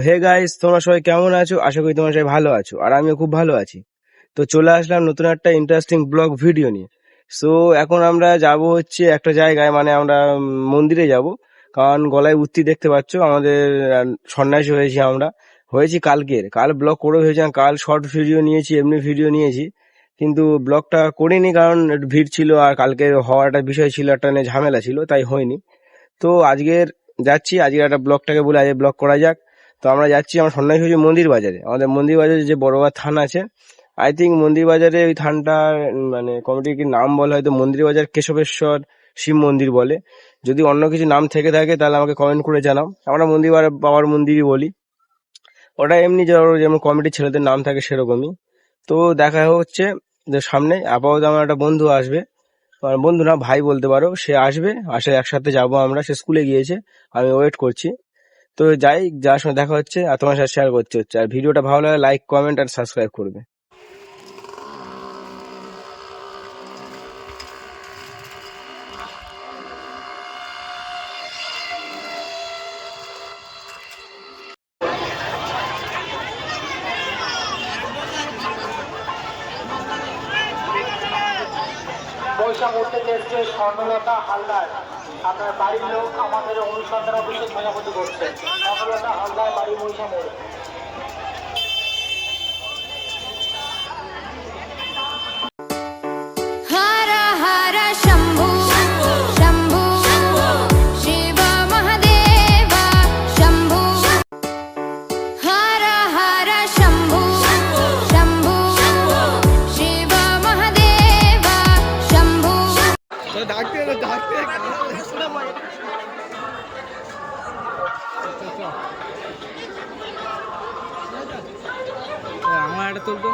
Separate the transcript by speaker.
Speaker 1: Hey guys, তোমরা সবাই কেমন আছো? আশা করি তোমরা সবাই ভালো আছো, আর আমিও খুব ভালো আছি। তো চলে আসলাম নতুন একটা ইন্টারেস্টিং ব্লগ ভিডিও নিয়ে। সো এখন আমরা যাব হচ্ছে একটা জায়গায়, মানে আমরা মন্দিরে যাব। কারণ গলায় উঠতি দেখতে পাচ্ছ, আমাদের সন্ন্যাসী হয়েছি আমরা। হয়েছি কাল ব্লগ করে হয়েছিলাম, কাল শর্ট ভিডিও নিয়েছি, এমনি ভিডিও নিয়েছি, কিন্তু ব্লগটা করিনি কারণ একটু ভিড় ছিল, আর কালকে হওয়ার একটা বিষয় ছিল, একটা নিয়ে ঝামেলা ছিল, তাই হয়নি। তো আজকে একটা ব্লগটাকে বলে আজকে ব্লগ করা যাক। তো আমরা যাচ্ছি, আমার সন্ন্যাসী হচ্ছে মন্দির বাজারে, আমাদের মন্দির বাজারে যে বড়বার থান আছে। আই থিঙ্ক মন্দির বাজারে ওই থানটার মানে কমিটির কি নাম বলে, হয়তো মন্দির বাজার কেশবেশ্বর শিব মন্দির বলে। যদি অন্য কিছু নাম থেকে থাকে তাহলে আমাকে কমেন্ট করে জানাও। আমরা বাবার মন্দিরই বলি। ওটা এমনি যেমন কমিটির ছেলেদের নাম থাকে সেরকমই। তো দেখা হচ্ছে যে সামনে আপাতত আমার একটা বন্ধু আসবে, আমার বন্ধু না ভাই বলতে পারো, সে আসে একসাথে যাব আমরা। সে স্কুলে গিয়েছে, আমি ওয়েট করছি। তো যার সঙ্গে দেখা হচ্ছে আর তোমার সাথে শেয়ার করতে হচ্ছে। আর ভিডিওটা ভালো লাগে লাইক কমেন্ট আর সাবস্ক্রাইব করবে।
Speaker 2: পয়সা মূর্তি দেখছে স্বর্ণলতা হালদার, আপনার বাড়ির লোক আমাদের অনুসন্ধান অফিসে মেলামতি করছে। স্বর্ণলতা হালদার, বাড়ি মহিষা মোড়।
Speaker 3: আমার একটা তুলতো।